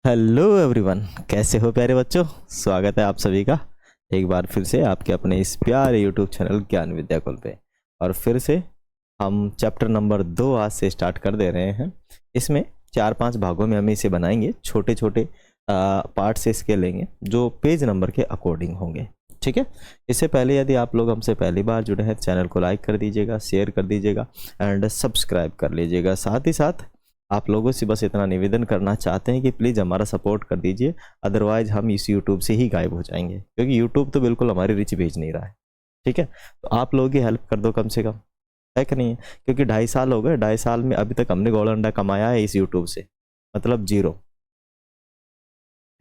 Hello everyone, कैसे हो प्यारे बच्चों। स्वागत है आप सभी का एक बार फिर से आपके अपने इस प्यारे यूट्यूब चैनल ज्ञान विद्या कुल पे। और फिर से हम चैप्टर नंबर 2 आज से स्टार्ट कर दे रहे हैं। इसमें 4-5 भागों में हम इसे बनाएंगे, छोटे छोटे पार्ट से इसके लेंगे जो पेज नंबर के अकॉर्डिंग होंगे। ठीक है। इससे पहले यदि आप लोग हमसे पहली बार जुड़े हैं, चैनल को लाइक कर दीजिएगा, शेयर कर दीजिएगा एंड सब्सक्राइब कर लीजिएगा। साथ ही साथ आप लोगों से बस इतना निवेदन करना चाहते हैं कि प्लीज़ हमारा सपोर्ट कर दीजिए, अदरवाइज हम इस यूट्यूब से ही गायब हो जाएंगे, क्योंकि यूट्यूब तो बिल्कुल हमारी रीच भेज नहीं रहा है। ठीक है, तो आप लोग ही हेल्प कर दो कम से कम, है कि नहीं है। क्योंकि 2.5 साल हो गए, 2.5 साल में अभी तक हमने गोल्ड अंडा कमाया है इस यूट्यूब से, मतलब 0।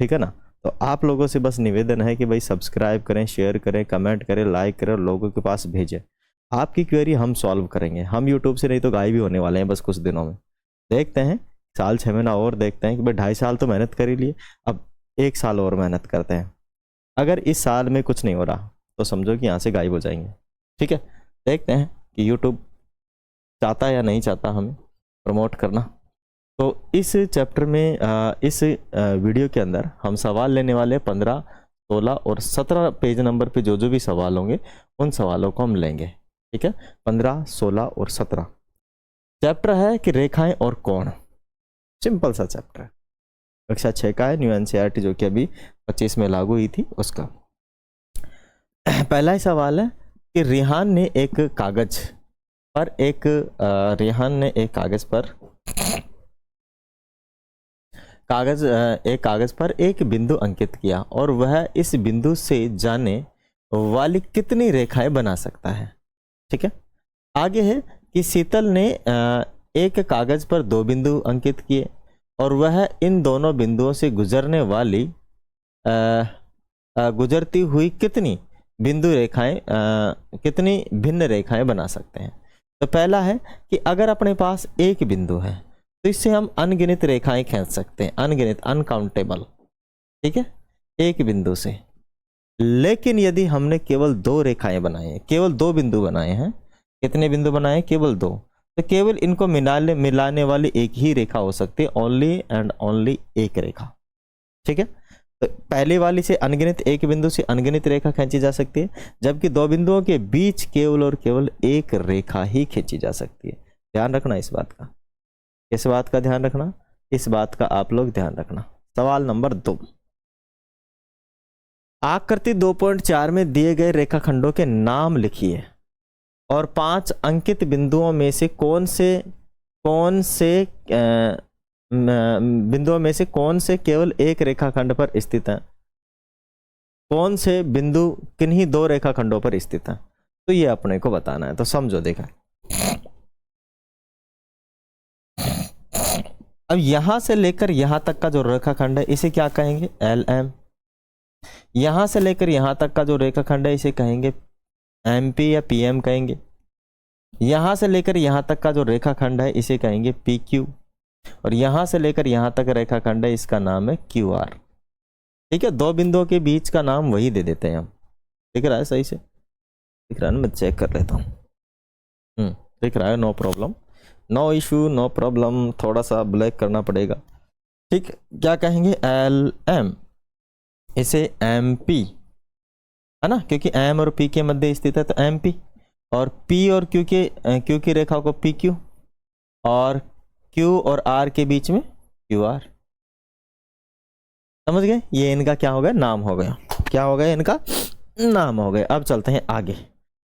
ठीक है ना। तो आप लोगों से बस निवेदन है कि भाई सब्सक्राइब करें, शेयर करें, कमेंट करें, लाइक करें और लोगों के पास भेजें। आपकी क्वेरी हम सॉल्व करेंगे। हम यूट्यूब से नहीं तो गायब ही होने वाले हैं बस कुछ दिनों में। देखते हैं, साल 6 महीना और देखते हैं कि भाई 2.5 साल तो मेहनत कर ही लिए, अब 1 साल और मेहनत करते हैं। अगर इस साल में कुछ नहीं हो रहा तो समझो कि यहाँ से गायब हो जाएंगे। ठीक है, देखते हैं कि यूट्यूब चाहता है या नहीं चाहता हमें प्रमोट करना। तो इस चैप्टर में इस वीडियो के अंदर हम सवाल लेने वाले 15, 16 और 17 पेज नंबर पे जो जो भी सवाल होंगे उन सवालों को हम लेंगे। ठीक है, 15, 16 और 17 चैप्टर है कि रेखाएं और कोण। सिंपल सा चैप्टर है, कक्षा 6 का है, न्यू एनसीईआरटी जो कि अभी 25 में लागू हुई थी उसका। पहला ही सवाल है कि रेहान ने एक कागज पर एक बिंदु अंकित किया और वह इस बिंदु से जाने वाली कितनी रेखाएं बना सकता है। ठीक है, आगे है कि शीतल ने एक कागज पर 2 बिंदु अंकित किए और वह इन दोनों बिंदुओं से गुजरती हुई कितनी भिन्न रेखाएं बना सकते हैं। तो पहला है कि अगर अपने पास एक बिंदु है तो इससे हम अनगिनत रेखाएं खींच सकते हैं, अनगिनत, अनकाउंटेबल। ठीक है, एक बिंदु से। लेकिन यदि हमने केवल 2 रेखाएं बनाई हैं, केवल 2 बिंदु बनाए हैं, कितने बिंदु बनाए? केवल 2, तो केवल इनको मिलाने वाली एक ही रेखा हो सकती है, ओनली एंड ओनली एक रेखा। ठीक है, तो पहले वाली से अनगिनत, एक बिंदु से अनगिनत रेखा खींची जा सकती है, जबकि 2 बिंदुओं के बीच केवल और केवल एक रेखा ही खींची जा सकती है। ध्यान रखना इस बात का। इस बात का ध्यान रखना, इस बात का आप लोग ध्यान रखना। सवाल नंबर 2, आकृति 2.4 में दिए गए रेखाखंडों के नाम लिखिए और 5 अंकित बिंदुओं में से कौन से केवल एक रेखाखंड पर स्थित है। कौन से बिंदु किन्हीं 2 रेखाखंडों पर स्थित है, तो ये अपने को बताना है। तो समझो, देखा, अब यहां से लेकर यहां तक का जो रेखाखंड है इसे क्या कहेंगे? LM। यहां से लेकर यहां तक का जो रेखाखंड है इसे कहेंगे MP या PM कहेंगे। यहां से लेकर यहां तक का जो रेखाखंड है इसे कहेंगे PQ, और यहां से लेकर यहां तक रेखाखंड है इसका नाम है QR। ठीक है, 2 बिंदुओं के बीच का नाम वही दे देते हैं हम। दिख रहा है सही से? दिख रहा है ना? मैं चेक कर लेता हूँ। दिख रहा है, no problem, no issue, no problem. थोड़ा सा ब्लैक करना पड़ेगा। ठीक, क्या कहेंगे? LM, इसे MP, है ना, क्योंकि M और P के मध्य स्थित है तो MP, और P और Q की रेखा को PQ, और Q और R के बीच में QR। समझ गए? ये इनका क्या हो गया? नाम हो गया। क्या हो गया? इनका नाम हो गया। अब चलते हैं आगे।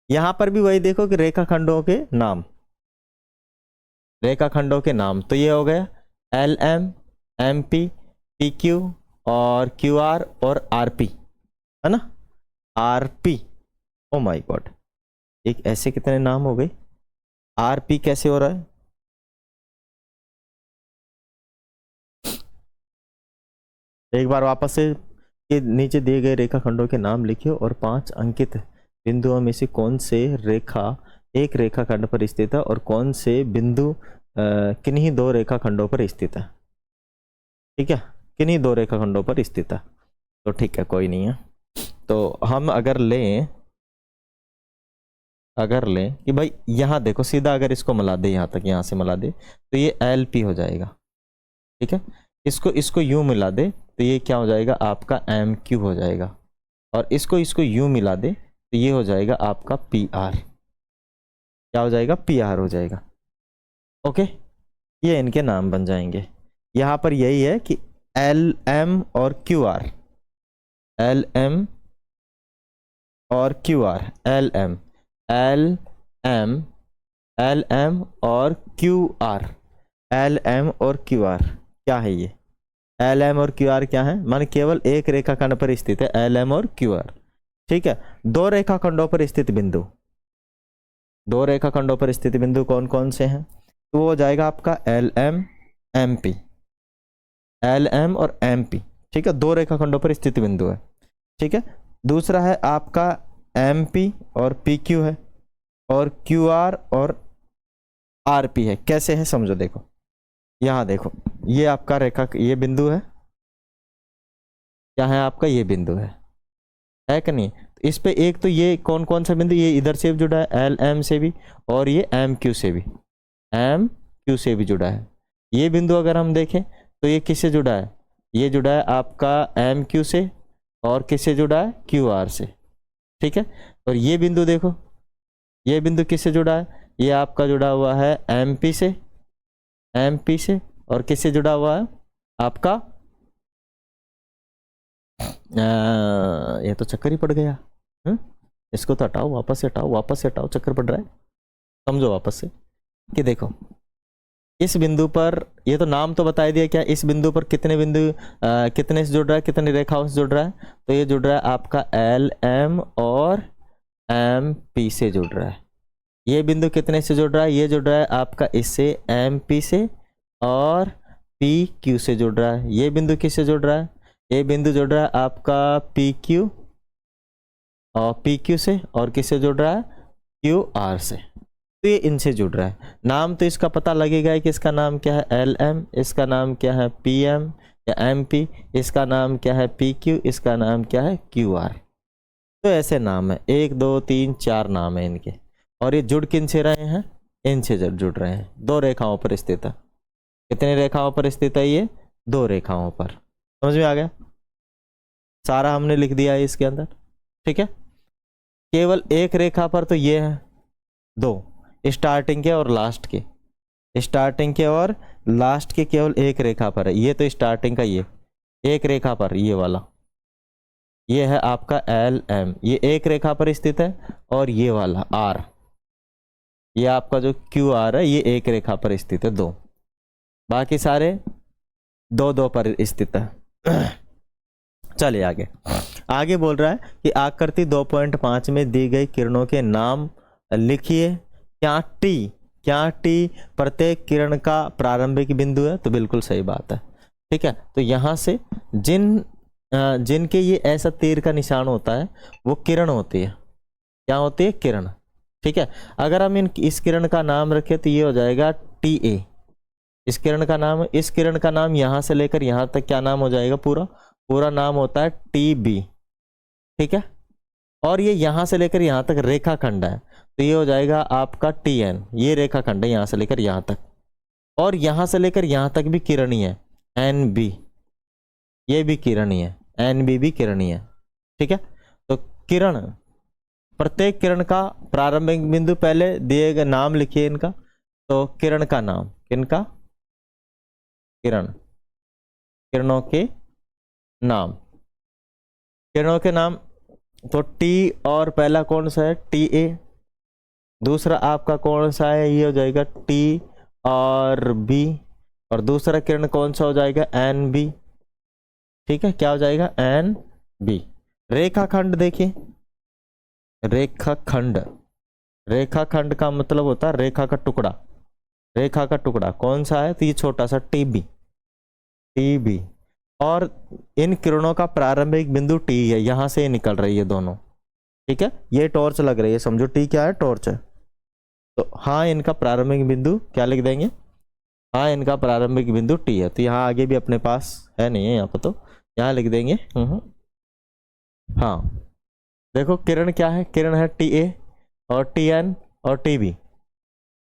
यहां पर भी वही देखो कि रेखाखंडों के नाम, तो ये हो गया LM, MP, PQ और QR और RP, है ना, RP। ओ माय गॉड, एक ऐसे कितने नाम हो गए? RP कैसे हो रहा है? एक बार वापस से ये नीचे दिए गए रेखाखंडों के नाम लिखिए और 5 अंकित बिंदुओं में से कौन से एक रेखाखंड पर स्थित है और कौन से बिंदु किन्हीं 2 रेखाखंडों पर स्थित है। ठीक है, किन्हीं 2 रेखाखंडों पर स्थित है। तो ठीक है, कोई नहीं है। तो हम अगर लें कि भाई यहां देखो, सीधा अगर इसको मिला दे, यहां तक, यहां से मिला दे, तो ये LP हो जाएगा। ठीक है, इसको इसको यूं मिला दे तो ये क्या हो जाएगा आपका एम क्यू हो जाएगा, और इसको इसको यूं मिला दे तो ये हो जाएगा आपका पी आर। क्या हो जाएगा? पी आर हो जाएगा। ओके, ये इनके नाम बन जाएंगे। यहाँ पर यही है कि एल एम और क्यू आर, एल एम और Q R, L M, L M, L M और क्यू आर, एल एम और क्यू आर क्या है? ये एल एम और क्यू आर क्या है? मान केवल एक रेखाखंड पर स्थित है एल एम और क्यू आर। ठीक है, दो रेखाखंडों पर स्थित बिंदु, दो रेखाखंडों पर स्थित बिंदु कौन कौन से हैं? तो वो हो जाएगा आपका L M M P, L M और एम पी। ठीक है, दो रेखाखंडों पर स्थित बिंदु है। ठीक है, दूसरा है आपका एम पी और पी क्यू है, और क्यू आर और आर पी है। कैसे है समझो, देखो यहां देखो, ये आपका रेखा, ये बिंदु है, क्या है आपका? ये बिंदु है कि नहीं? तो इस पे एक तो ये कौन कौन सा बिंदु, ये इधर से भी जुड़ा है एल एम से भी, और ये एम क्यू से भी, एम क्यू से भी जुड़ा है। ये बिंदु अगर हम देखें तो ये किससे जुड़ा है? ये जुड़ा है आपका एम क्यू से, और किससे जुड़ा है? क्यू आर से। ठीक है, और ये बिंदु देखो, ये बिंदु किससे जुड़ा है? ये आपका जुड़ा हुआ है एम पी से, एम पी से, और किससे जुड़ा हुआ है आपका ये तो चक्कर ही पड़ गया। इसको तो हटाओ, वापस से हटाओ, वापस से हटाओ, चक्कर पड़ रहा है। समझो वापस से कि देखो इस बिंदु पर, ये तो नाम तो बता दिया, क्या इस बिंदु पर कितने बिंदु कितने से जुड़ रहा है, कितनी रेखाओं से जुड़ रहा है? तो ये जुड़ रहा है आपका एल एम और एम पी से जुड़ रहा है। ये बिंदु कितने से जुड़ रहा है? ये जुड़ रहा है आपका इससे एम पी से, और पी क्यू से जुड़ रहा है। ये बिंदु किससे जुड़ रहा है? ये बिंदु जुड़ रहा है आपका पी क्यू और पी क्यू से, और किससे जुड़ रहा है? क्यू आर से। तो ये इनसे जुड़ रहा है। नाम तो इसका पता लगेगा कि इसका नाम क्या है? एल एम, इसका नाम क्या है? पी एम या एम पी, इसका नाम क्या है? पी क्यू, इसका नाम क्या है? Q R. तो ऐसे नाम है, 1 2 3 4 नाम है इनके। और ये जुड़ किन से रहे हैं? इनसे जुड़ रहे हैं। दो रेखाओं पर स्थित है। कितनी रेखाओं पर स्थित है? ये दो रेखाओं पर। समझ में आ गया? सारा हमने लिख दिया है इसके अंदर। ठीक है, केवल एक रेखा पर तो ये है दो, स्टार्टिंग के और लास्ट के, स्टार्टिंग के और लास्ट के केवल एक रेखा पर है। ये तो स्टार्टिंग का, ये एक रेखा पर, ये वाला, ये है आपका एल एम, ये एक रेखा पर स्थित है। और ये वाला आर, ये आपका जो क्यू आर है, ये एक रेखा पर स्थित है, दो। बाकी सारे दो दो पर स्थित है। चलिए आगे। आगे बोल रहा है कि आकृति 2.5 में दी गई किरणों के नाम लिखिए। क्या टी प्रत्येक किरण का प्रारंभिक बिंदु है? तो बिल्कुल सही बात है। ठीक है, तो यहां से जिनके ये ऐसा तीर का निशान होता है वो किरण होती है। क्या होती है? किरण। ठीक है, अगर हम इस किरण का नाम रखें तो ये हो जाएगा टी ए। इस किरण का नाम यहां से लेकर यहां तक क्या नाम हो जाएगा? पूरा नाम होता है टी बी। ठीक है, और ये यहां से लेकर यहां तक रेखाखंड है, तो ये हो जाएगा आपका टी एन। ये रेखाखंड है यहां से लेकर यहां तक, और यहां से लेकर यहां तक भी किरणी है, एन बी। ये भी किरणी है, एन बी भी किरणी है। ठीक है, तो किरण, प्रत्येक किरण का प्रारंभिक बिंदु, पहले दिए गए नाम लिखिए इनका। तो किरण का नाम, किनका? किरणों के नाम, किरणों के नाम। तो टी और पहला कौन सा है? T A. दूसरा आपका कौन सा है? ये हो जाएगा टी और बी। और दूसरा किरण कौन सा हो जाएगा? N B. ठीक है, क्या हो जाएगा? N B. रेखाखंड देखिए, रेखाखंड का मतलब होता है रेखा का टुकड़ा। रेखा का टुकड़ा कौन सा है? तो ये छोटा सा टी बी। और इन किरणों का प्रारंभिक बिंदु टी है, यहां से निकल रही है दोनों। ठीक है, ये टॉर्च लग रही है, समझो टी क्या है? टॉर्च है। तो हाँ, इनका प्रारंभिक बिंदु क्या लिख देंगे? हाँ, इनका प्रारंभिक बिंदु टी है। तो यहाँ आगे भी अपने पास है नहीं है यहाँ पर, तो यहाँ लिख देंगे। हाँ, देखो किरण क्या है? किरण है टी ए और टी एन और टी बी।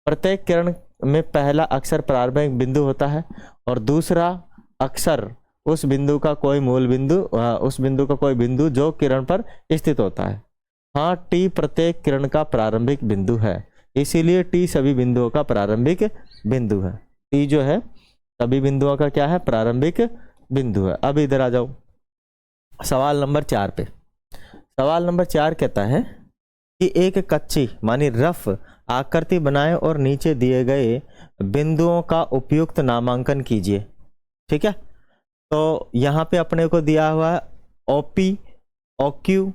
प्रत्येक किरण में पहला अक्षर प्रारंभिक बिंदु होता है, और दूसरा अक्सर उस बिंदु का कोई मूल बिंदु, उस बिंदु का कोई बिंदु जो किरण पर स्थित होता है। हाँ, टी प्रत्येक किरण का प्रारंभिक बिंदु है, इसीलिए टी सभी बिंदुओं का प्रारंभिक बिंदु है। टी जो है सभी बिंदुओं का क्या है, प्रारंभिक बिंदु है। अब इधर आ जाओ सवाल नंबर 4 पे। सवाल नंबर 4 कहता है कि एक कच्ची मानी रफ आकृति बनाएं और नीचे दिए गए बिंदुओं का उपयुक्त नामांकन कीजिए। ठीक है, तो यहाँ पे अपने को दिया हुआ है ओपी, ओक्यू,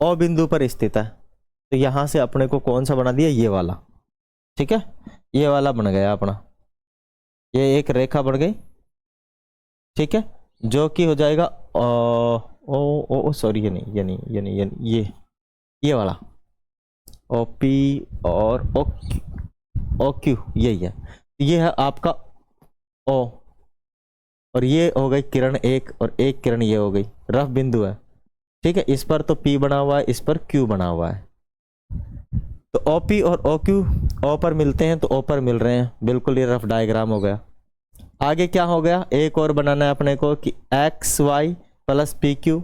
ओ बिंदु पर स्थित है, तो यहाँ से अपने को कौन सा बना दिया, ये वाला। ठीक है, ये वाला बन गया अपना, ये एक रेखा बन गई। ठीक है, जो कि हो जाएगा ओ सॉरी, ये नहीं, ये नहीं, ये नहीं, ये नहीं, ये वाला ओ पी और ओ क्यू, यही है। ये है आपका ओ, और ये हो गई किरण एक, और एक किरण ये हो गई, रफ बिंदु है। ठीक है, इस पर तो P बना हुआ है, इस पर Q बना हुआ है। तो OP और OQ O पर मिलते हैं तो O पर मिल रहे हैं, बिल्कुल ये रफ डायग्राम हो गया। आगे क्या हो गया, एक और बनाना है अपने को कि XY प्लस PQ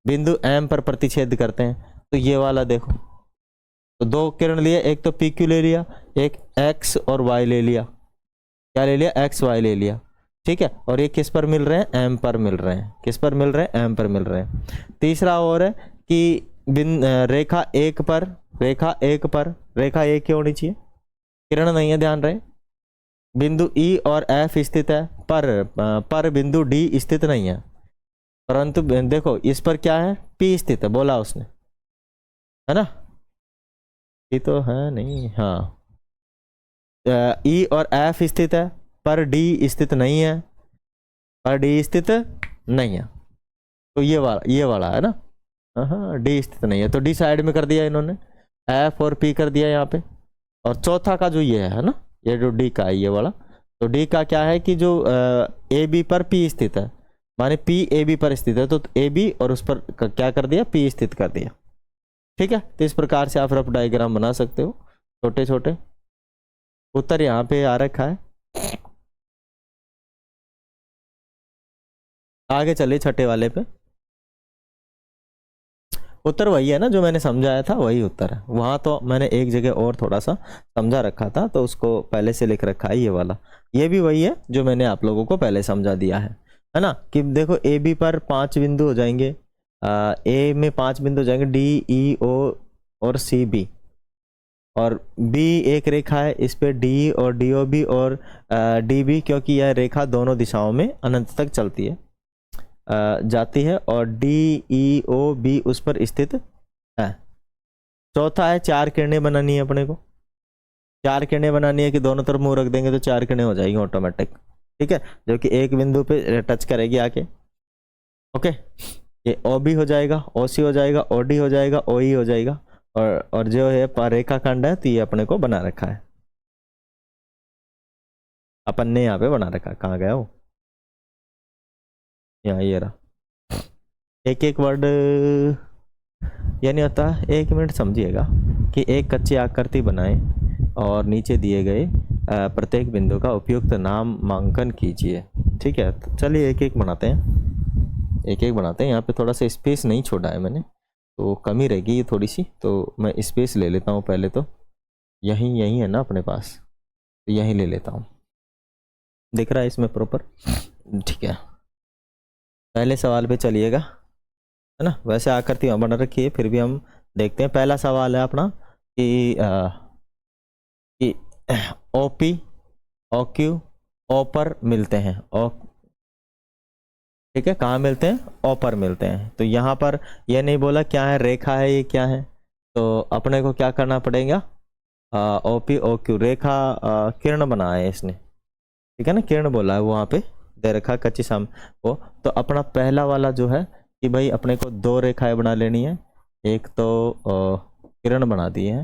बिंदु M पर प्रतिच्छेद करते हैं। तो ये वाला देखो, तो दो किरण लिए, एक तो PQ ले लिया, एक X और Y ले लिया। क्या ले लिया, XY ले लिया। ठीक है, और ये किस पर मिल रहे हैं, M पर मिल रहे हैं। किस पर मिल रहे हैं, M पर मिल रहे हैं। तीसरा और है कि रेखा एक पर, रेखा एक ही होनी चाहिए, किरण नहीं है, ध्यान रहे। बिंदु E और F स्थित है, पर बिंदु D स्थित नहीं है। परंतु देखो इस पर क्या है, P स्थित है, बोला उसने, है ना, ये तो है नहीं, हाँ। E और F स्थित है, पर D स्थित नहीं है, पर D स्थित नहीं है। तो ये वाला है ना, हाँ, D स्थित नहीं है, तो D साइड में कर दिया इन्होंने, F और P कर दिया यहाँ पे। और चौथा का जो ये है ना, ये जो D का है ये वाला, तो D का क्या है कि जो AB पर P स्थित है, माने P AB पर स्थित है, तो AB और उस पर क्या कर दिया, P स्थित कर दिया। ठीक है, तो इस प्रकार से आप रफ डायग्राम बना सकते हो, छोटे छोटे। उत्तर यहाँ पे आ रखा है। आगे चलिए छठे वाले पे। उत्तर वही है ना जो मैंने समझाया था, वही उत्तर है। वहां तो मैंने एक जगह और थोड़ा सा समझा रखा था, तो उसको पहले से लिख रखा है ये वाला। ये भी वही है जो मैंने आप लोगों को पहले समझा दिया है ना, कि देखो ए बी पर 5 बिंदु हो जाएंगे, ए में 5 बिंदु हो जाएंगे, डी ई ओ और सी बी, और बी एक रेखा है, इस पे डी और डी ओ बी और डी बी, क्योंकि यह रेखा दोनों दिशाओं में अनंत तक चलती है, जाती है, और डी ई ओ बी उस पर स्थित है। चौथा है 4 किरणें बनानी है अपने को, 4 किरणें बनानी है कि दोनों तरफ मुंह रख देंगे तो 4 किरणें हो जाएगी ऑटोमेटिक। ठीक है, जो कि एक बिंदु पे टच करेगी आके। ओके, ये ओ बी हो जाएगा, ओ सी हो जाएगा, ओ डी हो जाएगा, ओ ई हो जाएगा, और जो है रेखा खंड है, तो ये अपने को बना रखा है, अपन ने यहाँ पे बना रखा है। कहाँ गया वो, यहाँ ये रहा। एक एक वर्ड ये नहीं होता, 1 मिनट समझिएगा कि एक कच्ची आकृति बनाएं और नीचे दिए गए प्रत्येक बिंदु का उपयुक्त नामांकन कीजिए। ठीक है, तो चलिए एक एक बनाते हैं, एक एक बनाते हैं। यहाँ पे थोड़ा सा स्पेस नहीं छोड़ा है मैंने, तो कमी रहेगी ये थोड़ी सी, तो मैं स्पेस ले लेता हूँ पहले। तो यही है ना अपने पास, तो यहीं ले लेता हूँ, दिख रहा है इसमें प्रॉपर। ठीक है, पहले सवाल पे चलिएगा, है ना। वैसे आकृति बना रखी है, फिर भी हम देखते हैं। पहला सवाल है अपना कि O P O Q O पर मिलते हैं, ओ, ठीक है, कहाँ मिलते हैं, ओ पर मिलते हैं। तो यहाँ पर यह नहीं बोला क्या है, रेखा है, ये क्या है, तो अपने को क्या करना पड़ेगा, ओ पी ओ क्यू रेखा, किरण बनाया है इसने, ठीक है ना, किरण बोला है वहाँ पे दे रखा कच्ची साम वो। तो अपना पहला वाला जो है कि भाई अपने को 2 रेखाएं बना लेनी है, एक तो किरण बना दी है,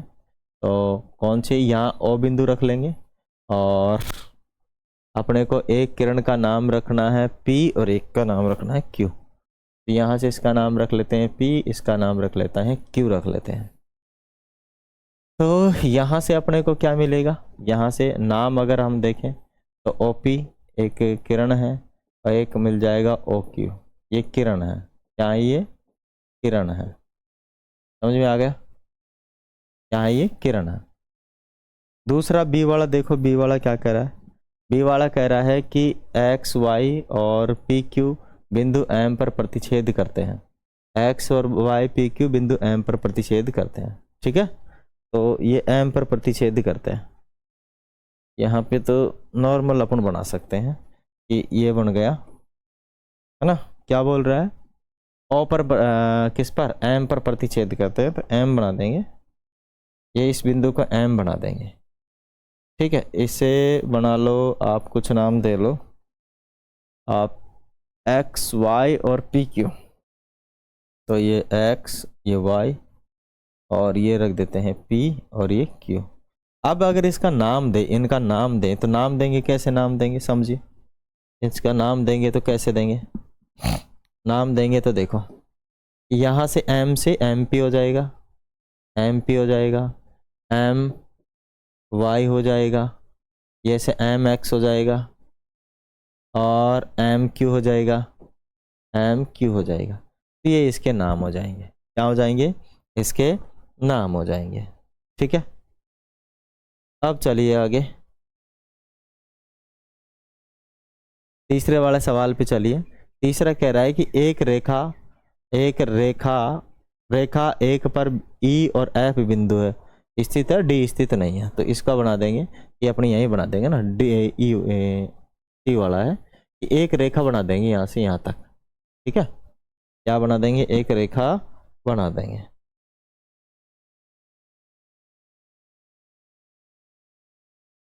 तो कौन सी, यहाँ ओ बिंदु रख लेंगे, और अपने को एक किरण का नाम रखना है P और एक का नाम रखना है Q। तो यहाँ से इसका नाम रख लेते हैं P, इसका नाम रख लेता है Q, रख लेते हैं। तो यहाँ से अपने को क्या मिलेगा, यहाँ से नाम अगर हम देखें तो OP एक किरण है, और एक मिल जाएगा ओ क्यू। ये किरण है, क्या है ये? किरण है। समझ में आ गया? क्या है ये? किरण है। दूसरा बी वाला देखो, बी वाला क्या कह रहा है? बी वाला कह रहा है कि एक्स वाई और पी क्यू बिंदु एम पर प्रतिच्छेद करते हैं। एक्स और वाई पी क्यू बिंदु एम पर प्रतिच्छेद करते हैं, ठीक है। तो ये एम पर प्रतिच्छेद करते हैं। यहाँ पे तो नॉर्मल अपन बना सकते हैं कि ये बन गया, है ना। क्या बोल रहा है? ओ पर किस पर? एम पर प्रतिच्छेद करते हैं, तो एम बना देंगे। ये इस बिंदु को एम बना देंगे, ठीक है। इसे बना लो, आप कुछ नाम दे लो, आप एक्स वाई और पी क्यू। तो ये एक्स, ये वाई, और ये रख देते हैं पी, और ये क्यू। अब अगर इसका नाम दे, इनका नाम दें, तो नाम देंगे कैसे? नाम देंगे समझिए, इसका नाम देंगे तो कैसे देंगे? नाम देंगे तो देखो, यहाँ से एम से एम पी हो जाएगा, एम पी हो जाएगा, एम वाई हो जाएगा, ये से एम एक्स हो जाएगा, और एम क्यू हो जाएगा, एम क्यू हो जाएगा। तो ये इसके नाम हो जाएंगे। क्या हो जाएंगे? इसके नाम हो जाएंगे, ठीक है। अब चलिए आगे, तीसरे वाले सवाल पे चलिए। तीसरा कह रहा है कि एक रेखा रेखा एक पर ई और एफ बिंदु है, स्थित है, डी स्थित नहीं है। तो इसका बना देंगे, ये अपनी यहीं बना देंगे ना, डी ई टी वाला है कि एक रेखा बना देंगे यहाँ से यहाँ तक, ठीक है। क्या बना देंगे? एक रेखा बना देंगे।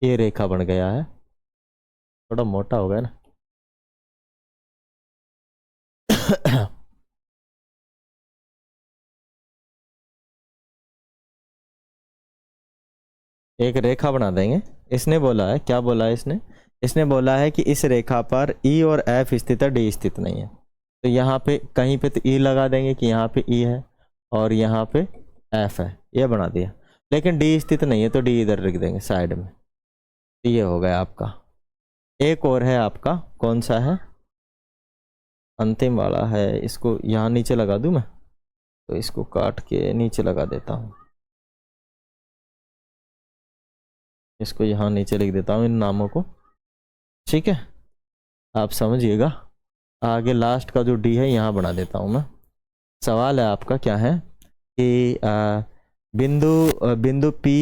ये रेखा बन गया है, थोड़ा मोटा हो गया ना। एक रेखा बना देंगे। इसने बोला है, क्या बोला है इसने? इसने बोला है कि इस रेखा पर ई और एफ स्थित है, डी स्थित नहीं है। तो यहाँ पे कहीं पे तो ई लगा देंगे कि यहाँ पे ई है और यहाँ पे एफ है, ये बना दिया। लेकिन डी स्थित नहीं है, तो डी इधर रख देंगे साइड में। तो ये हो गया आपका। एक और है आपका, कौन सा है? अंतिम वाला है। इसको यहाँ नीचे लगा दूं मैं, तो इसको काट के नीचे लगा देता हूँ, इसको यहाँ नीचे लिख देता हूँ इन नामों को, ठीक है। आप समझिएगा। आगे लास्ट का जो डी है यहाँ बना देता हूँ मैं। सवाल है आपका क्या है कि बिंदु पी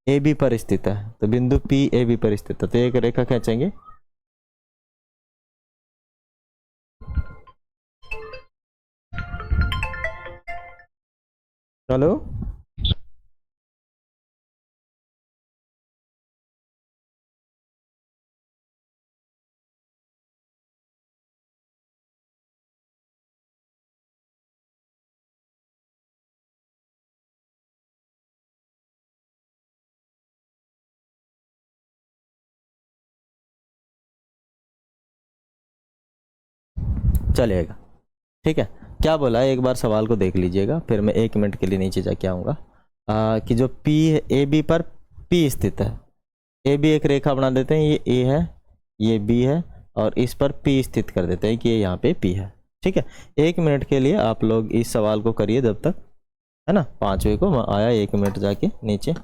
ए बी पर स्थित है। तो बिंदु पी ए बी पर स्थित है, तो एक रेखा खींचेंगे। चलो, चलेगा, ठीक है। क्या बोला है एक बार सवाल को देख लीजिएगा, फिर मैं 1 मिनट के लिए नीचे जाके आऊँगा। कि जो पी है, ए बी पर पी स्थित है। ए बी एक रेखा बना देते हैं, ये ए है, ये बी है, और इस पर पी स्थित कर देते हैं कि ये यहाँ पे पी है, ठीक है। 1 मिनट के लिए आप लोग इस सवाल को करिए जब तक, है ना। 5 बजे को मैं आया, 1 मिनट जाके नीचे।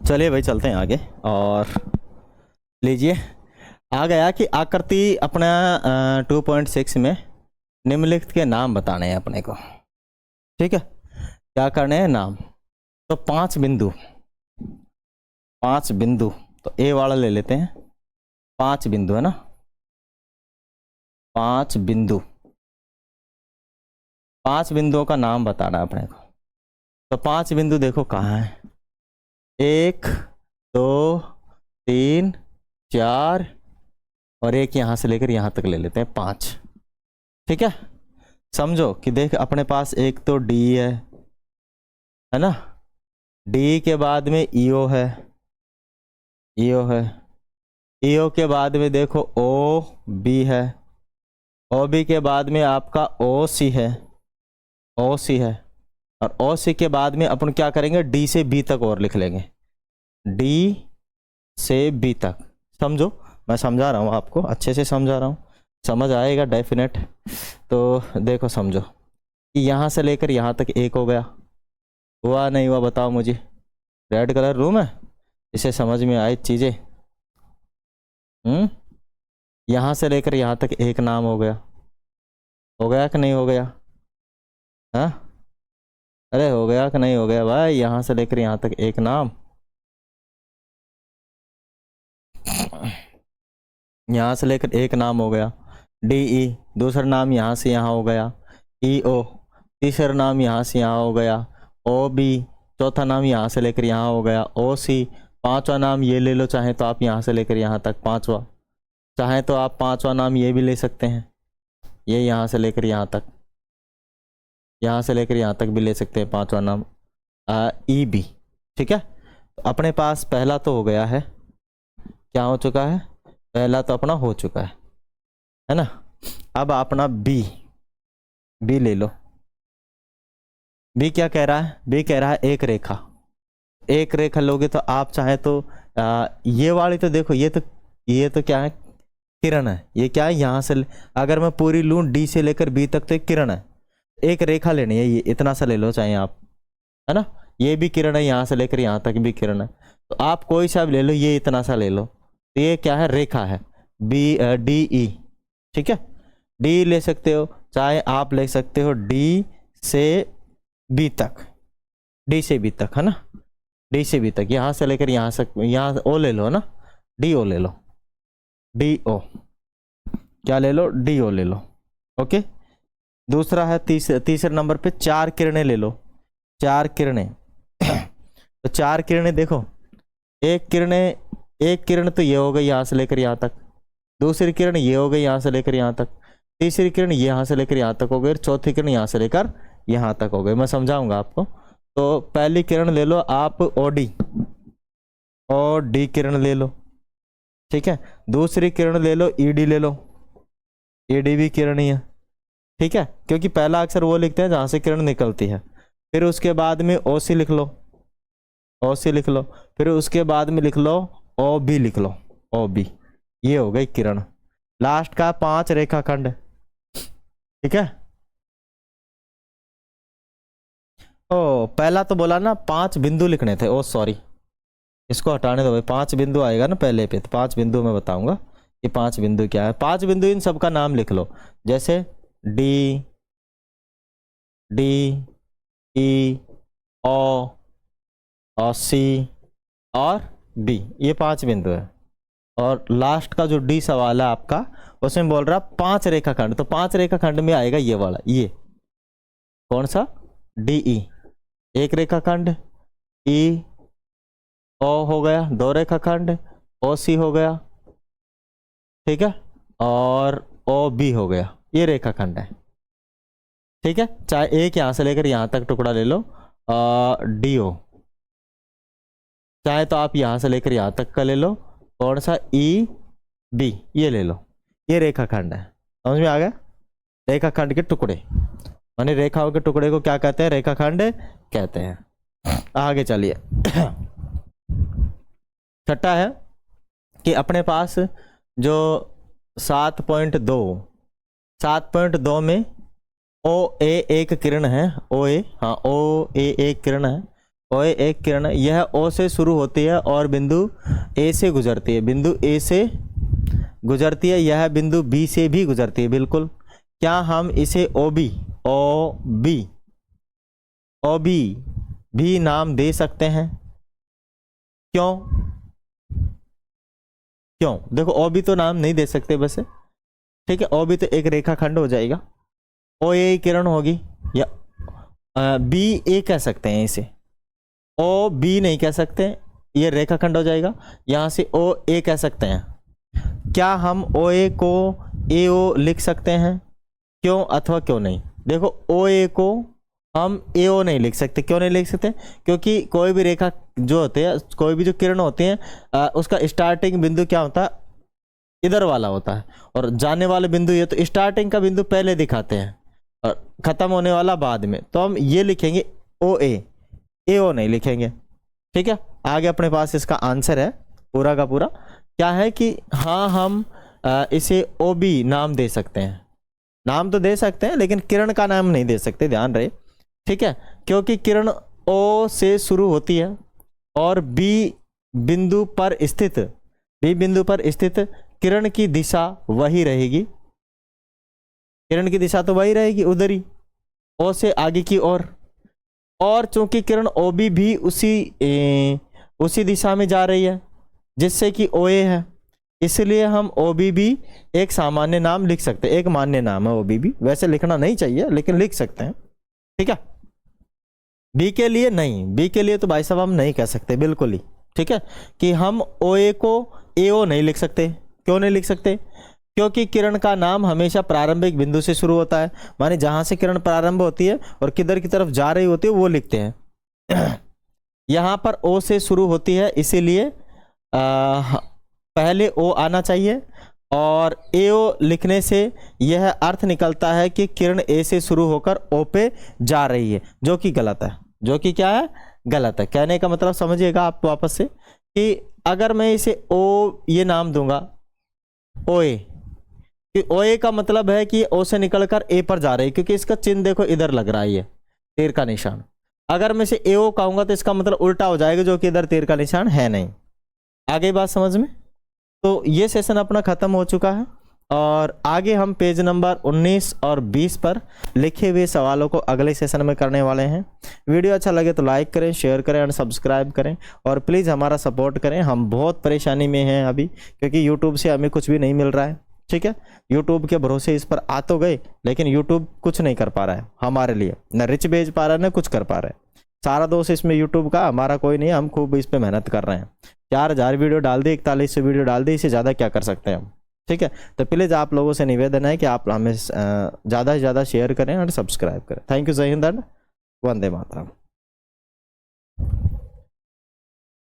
चलिए भाई चलते हैं आगे। और लीजिए, आ गया कि आकृति अपना 2.6 में निम्नलिखित के नाम बताने हैं अपने को। ठीक है, क्या करने हैं? नाम। तो 5 बिंदु, तो ए वाला ले लेते हैं। 5 बिंदु है ना, 5 बिंदु, 5 बिंदुओं का नाम बताना है अपने को। तो 5 बिंदु देखो कहाँ है, 1 2 3 4 और एक यहाँ से लेकर यहाँ तक ले लेते हैं 5। ठीक है, समझो कि देख अपने पास एक तो डी है ना, डी के बाद में ईओ है, ईओ के बाद में देखो ओ बी है, ओ बी के बाद में आपका ओ सी है, और ओ सी के बाद में अपन क्या करेंगे, डी से बी तक और लिख लेंगे, डी से बी तक। समझो, मैं समझा रहा हूँ आपको, अच्छे से समझा रहा हूँ, समझ आएगा डेफिनेट। तो देखो समझो कि यहाँ से लेकर यहाँ तक एक हो गया, हुआ नहीं हुआ बताओ मुझे। रेड कलर रूम है, इसे समझ में आई चीज़ें। यहाँ से लेकर यहाँ तक एक नाम हो गया कि नहीं हो गया? हाँ, अरे हो गया कि नहीं हो गया भाई? यहाँ से लेकर यहाँ तक एक नाम, यहाँ से लेकर एक नाम हो गया, डी ई, दूसरा नाम यहाँ से यहाँ हो गया, ई ओ, तीसरा नाम यहाँ से यहाँ हो गया, ओ बी, चौथा नाम यहाँ से लेकर यहाँ हो गया, ओ सी, पांचवा नाम ये ले लो चाहे तो आप यहाँ से लेकर यहाँ तक, पांचवा, चाहे तो आप पांचवा नाम ये भी ले सकते हैं, ये यहाँ से लेकर यहाँ तक, यहाँ से लेकर यहाँ तक भी ले सकते हैं पांचवा नाम, ई बी। ठीक है, तो अपने पास पहला तो हो गया है, क्या हो चुका है? पहला तो अपना हो चुका है ना। अब अपना बी ले लो। बी क्या कह रहा है? बी कह रहा है एक रेखा लोगे तो आप चाहे तो ये वाली तो देखो, ये तो क्या है? किरण है। ये क्या है? यहाँ से अगर मैं पूरी लूँ डी से लेकर बी तक तो एक किरण है, एक रेखा लेनी है, ये इतना सा ले लो चाहे आप, है ना। ये भी किरण है, यहाँ से लेकर यहाँ तक भी किरण है, तो आप कोई सा भी ले लो, ये इतना सा ले लो, तो ये क्या है? रेखा है, बी डी ई। ठीक है, डी ले सकते हो, चाहे आप ले सकते हो डी से बी तक, डी से बी तक, है ना, डी से बी तक, यहाँ से लेकर यहाँ से, यहाँ ओ ले लो ना, डी ओ ले लो, डी ओ, क्या ले लो? डी ओ ले लो। ओके, दूसरा है तीसरे नंबर पे 4 किरणें ले लो, 4 किरणें। तो 4 किरणें देखो, एक किरण तो ये हो गई यहाँ से लेकर यहाँ तक, दूसरी किरण ये हो गई यहाँ से लेकर यहाँ तक, तीसरी किरण यहाँ से लेकर यहाँ तक हो गई, चौथी किरण यहाँ से लेकर यहाँ तक हो गई। मैं समझाऊंगा आपको। तो पहली किरण ले लो आप ओडी, और डी किरण ले लो। ठीक है, दूसरी किरण ले लो ईडी ले लो, ईडी भी किरण ही है। ठीक है, क्योंकि पहला अक्षर वो लिखते हैं जहां से किरण निकलती है। फिर उसके बाद में ओसी लिख लो, ओसी लिख लो, फिर उसके बाद में लिख लो ओ बी, लिख लो ओ बी, ये हो गई किरण। लास्ट का 5 रेखाखंड। ठीक है, ओ पहला तो बोला ना 5 बिंदु लिखने थे, ओ सॉरी, इसको हटाने दो भाई, 5 बिंदु आएगा ना पहले पे, तो 5 बिंदु मैं बताऊंगा कि 5 बिंदु क्या है। 5 बिंदु इन सबका नाम लिख लो, जैसे डी, डी ई, ओ सी और बी, ये 5 बिंदु है। और लास्ट का जो डी सवाल है आपका, उसमें बोल रहा 5 रेखाखंड, तो 5 रेखाखंड में आएगा ये वाला, ये कौन सा? डी ई, एक रेखाखंड, ई ओ हो गया 2 रेखाखंड, ओ सी हो गया, ठीक है, और ओ बी हो गया, ये रेखाखंड है। ठीक है, चाहे एक यहां से लेकर यहां तक टुकड़ा ले लो, डी ओ, चाहे तो आप यहां से लेकर यहां तक का ले लो, कौन सा? ई बी, ये ले लो, ये रेखाखंड है। समझ में आ गया? रेखाखंड के टुकड़े, माने रेखाओं के टुकड़े को क्या कहते हैं? रेखाखंड कहते हैं। आगे चलिए, छठा है कि अपने पास जो 7.2 में ओ ए एक किरण है, ओ ए, हाँ ओ ए एक किरण है, ओ एक किरण है, यह ओ से शुरू होती है और बिंदु ए से गुजरती है, बिंदु ए से गुजरती है, यह बिंदु बी से भी गुजरती है। बिल्कुल, क्या हम इसे ओ बी भी नाम दे सकते हैं? क्यों? क्यों? देखो ओ बी तो नाम नहीं दे सकते वैसे, ठीक है, ओ बी तो एक रेखाखंड हो जाएगा, ओ ए किरण होगी, या बी ए कह सकते हैं इसे, ओ बी नहीं कह सकते, ये रेखाखंड हो जाएगा, यहां से ओ ए कह सकते हैं। क्या हम ओ ए को ए ओ लिख सकते हैं? क्यों अथवा क्यों नहीं? देखो ओ ए को हम ए ओ नहीं लिख सकते। क्यों नहीं लिख सकते? क्योंकि कोई भी रेखा जो होते हैं, कोई भी जो किरण होती हैं, उसका स्टार्टिंग बिंदु क्या होता है? इधर वाला होता है, और जाने वाले बिंदु ये, तो स्टार्टिंग का बिंदु पहले दिखाते हैं और खत्म होने वाला बाद में, तो हम ये लिखेंगे ओ ए ओ नहीं लिखेंगे। ठीक है, आगे अपने पास इसका आंसर है पूरा का पूरा, क्या है कि हाँ हम इसे ओ बी नाम दे सकते हैं। नाम तो दे सकते हैं लेकिन किरण का नाम नहीं दे सकते, ध्यान रहे, ठीक है, क्योंकि किरण ओ से शुरू होती है और बी बिंदु पर स्थित किरण की दिशा वही रहेगी, किरण की दिशा तो वही रहेगी उधर ही, ओ से आगे की ओर, और चूंकि किरण ओ बी भी उसी दिशा में जा रही है जिससे कि ओ ए है, इसलिए हम ओ बी भी एक सामान्य नाम लिख सकते हैं, एक मान्य नाम है ओ बी भी, वैसे लिखना नहीं चाहिए लेकिन लिख सकते हैं। ठीक है, बी के लिए नहीं, बी के लिए तो भाई साहब हम नहीं कह सकते बिल्कुल ही, ठीक है, कि हम ओ ए को ए ओ नहीं लिख सकते। क्यों नहीं लिख सकते? क्योंकि किरण का नाम हमेशा प्रारंभिक बिंदु से शुरू होता है, माने जहां से किरण प्रारंभ होती है और किधर की तरफ जा रही होती है वो लिखते हैं। यहां पर ओ से शुरू होती है, इसीलिए पहले ओ आना चाहिए, और ए ओ लिखने से यह अर्थ निकलता है कि किरण ए से शुरू होकर ओ पे जा रही है, जो कि गलत है, जो कि क्या है? गलत है। कहने का मतलब समझिएगा आप वापस से, कि अगर मैं इसे ओ ये नाम दूंगा ओ ए, कि ओ ए का मतलब है कि ओ से निकलकर ए पर जा रही है, क्योंकि इसका चिन्ह देखो इधर लग रहा है, ये तीर का निशान। अगर मैं इसे ए ओ कहूंगा तो इसका मतलब उल्टा हो जाएगा, जो कि इधर तीर का निशान है नहीं। आगे बात समझ में? तो ये सेशन अपना खत्म हो चुका है, और आगे हम पेज नंबर 19 और 20 पर लिखे हुए सवालों को अगले सेशन में करने वाले हैं। वीडियो अच्छा लगे तो लाइक करें, शेयर करें और सब्सक्राइब करें, और प्लीज़ हमारा सपोर्ट करें। हम बहुत परेशानी में हैं अभी, क्योंकि यूट्यूब से हमें कुछ भी नहीं मिल रहा है। ठीक है, यूट्यूब के भरोसे इस पर आ तो गए, लेकिन यूट्यूब कुछ नहीं कर पा रहा है हमारे लिए, न रिच भेज पा रहा है न कुछ कर पा रहा है। सारा दोष इसमें यूट्यूब का, हमारा कोई नहीं। हम खूब इस पर मेहनत कर रहे हैं, 4000 वीडियो डाल दी, 4100 वीडियो डाल दी, इससे ज़्यादा क्या कर सकते हैं हम। ठीक है, तो प्लीज़ आप लोगों से निवेदन है कि आप हमें ज़्यादा से ज़्यादा शेयर करें और सब्सक्राइब करें। थैंक यू, जय हिंद, वंदे मातरम।